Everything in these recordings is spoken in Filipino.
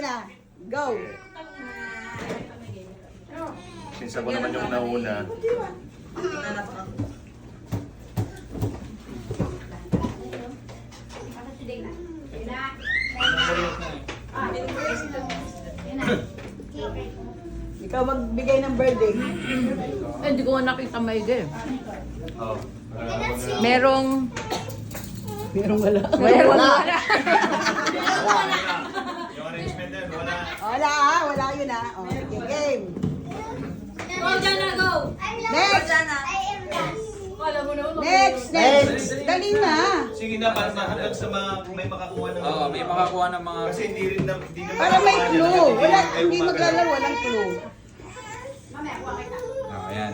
na. Go. Since ako naman yung nauna. Ikaw magbigay ng birthday. Eh, hindi ko nakita maigi. Oh. Merong... Meron wala. Meron wala. Yung arrangement din, wala. Wala wala yun Oh, sige, game. Go, Jana, go! Next! Alam mo na. Next! Dali na. Sige na, para hanggang sa mga may makakuha ng... Oo, may makakuha ng mga... Kasi hindi rin na... Hindi na Para may clue. Wala, Ay, hindi umaga. maglalaro, walang clue. Oh, ayan.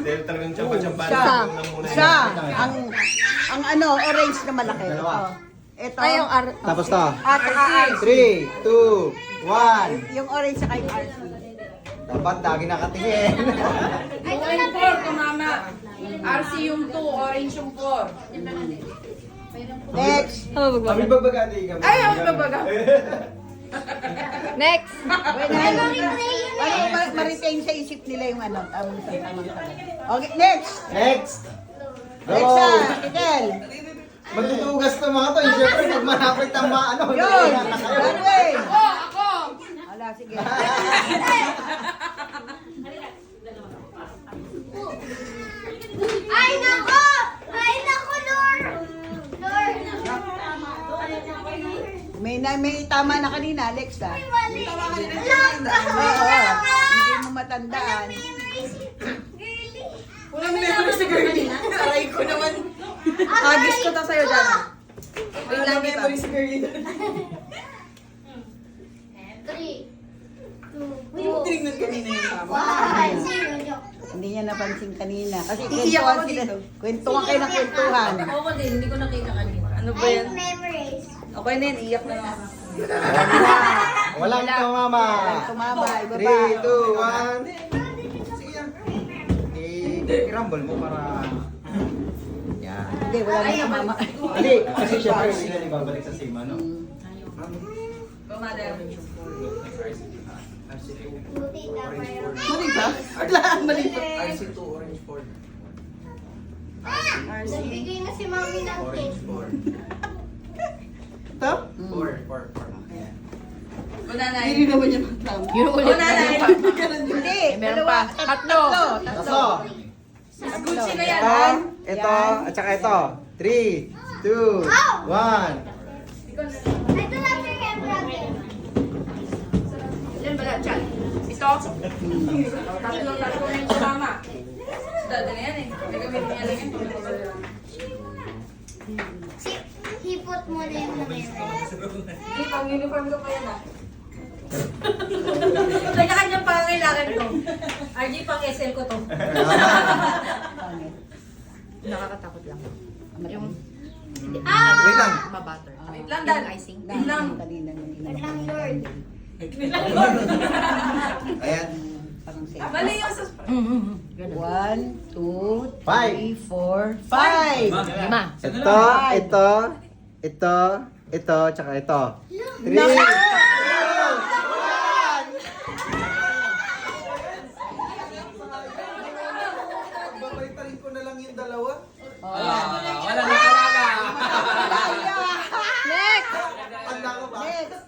Dahil talagang tsampa-tsampa Siya. na muna muna. Siya. Ang ano, orange na malaki. Dalawa. Ito. Ay, yung Tapos to. At saka RC. 3, 2, 1. Yung orange saka yung RC. Dapat lagi nakatingin. Yung 4, tumama. RC yung 2, orange yung 4. Next. Kami bagbagati kami. Ay, ako babaga. Next. Wait na. Ma-retain sa isip nila yung ano. Tamang. Okay, next. Next. Next Go. Titel. Magtutugas to mga to. Siyempre, pag manapit ang mga ano. Yun. Runway. Ako! Wala, sige. Ay, nako! Ay, nako, Lord! Lord! May tama na kanina, Alex ah. Mali! Oo. Hindi mo matandaan. Walang memory si Girlie. Aray ko naman. Agis ko to sa'yo, Jana. Wait lang kita. Three, two, Tinignan kanina yung tama. one, zero, joke. Hindi niya napansin kanina. Kasi Iiyak kwentuhan ako sila. dito. Kwentuhan kayo ng kwentuhan. Ako din, hindi ko nakita kanina. Ano ba Ay, yan? memories. Okay na yan, iyak na lang. Walang tumama. Tumama, ibaba. 3, 2, 1. Sige yan. I-rumble mo para... Yan. Hindi, wala na tumama. Hindi, kasi syempre sila ibabalik sa same ano. Kumada. Buti na kayo. Mali ba? Wala, mali ba? RC2 Orange Ford. Nagbigay na si Mami ng cake. Ito? 4. Unanay. Hindi naman niya matama. Yung ulit na lang. Hindi, meron dalawa. pa. Tatlo. Tatlo. Gucci na yan. Ito, at saka ito. 3, 2, 1. Ito lang si Kembra. Yan ba lang, Chan? Ito. Tatlo na yung tumama. Dada na yan eh. Gagamitin niya lang yan. Hipot mo na yung memories. Hindi, pang uniform ko pa yan ah. Kanya-kanyang pangangailangan ko. RG, pang SL ko to. Nakakatakot lang. Yung Wait lang. mabutter. Wait lang, Dan. Icing. Wait lang. Kanina, kanina. Lang, Lord. Ayan. Parang safe. Mali yung sus... 1, 2, 3, 4, 5. 5. Ito, tsaka ito. 3, Babalitarin ko na lang yung dalawa. Wala na talaga. Next! Tanda ko ba? Next.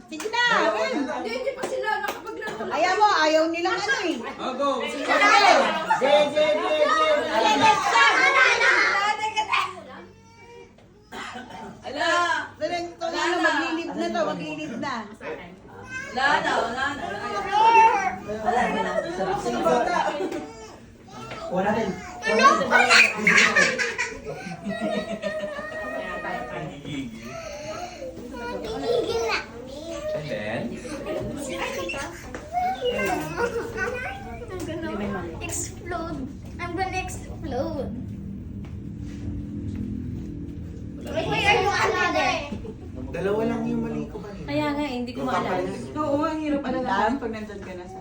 Sige na. Hindi pa sila nakapaglaro. Ayaw nilang ano eh. Oh, go. Ala! Ito na, maglilib na to, maglilib na. Wala na. Wala natin. Tigil na. And then, I'm gonna explode. I'm gonna explode. Wait, are you another? Dalawa lang yung mali ko kanina. Kaya nga, hindi ko maalala. Oo, ang hirap alalahan pag nandun ka na sa...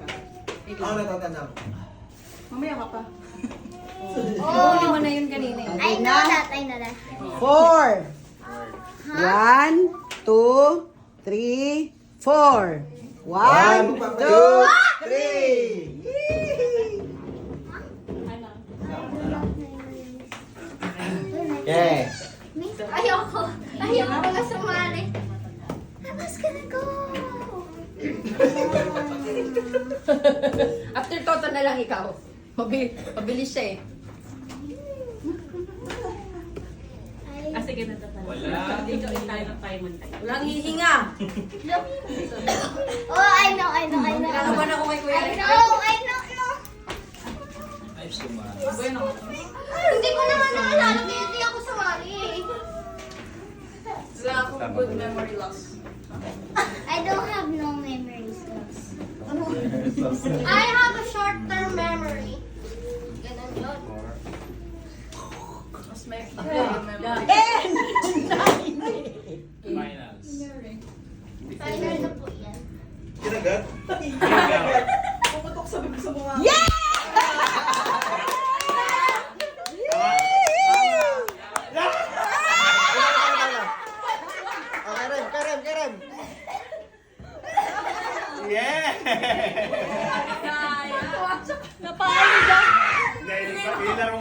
Ako natatanda ko. Mamaya ka pa. Huli mo na yun kanina eh. I know that, I know that. 4. 1, 2, 3, 4. 1, 2, 3. Okay. Ayoko. Ayoko na sumali. I was gonna go. After Toto na lang ikaw. Mabilis siya eh. Sige na ito pala. Wala. Dito in tayo ng Paimon tayo. Walang hihinga. Oh, I know. Nilalaban ako kay Kuya. I know. Ay, sumali. Hindi ko naman naalala kaya hindi ako sumali. Wala akong good memory loss. I don't have no memories loss. I have a short-term memory. Ganun yun. Mas may memory. Finals. Final na po yan. Kinagat? Karen. Yeah! Kaya. Dahil ilaro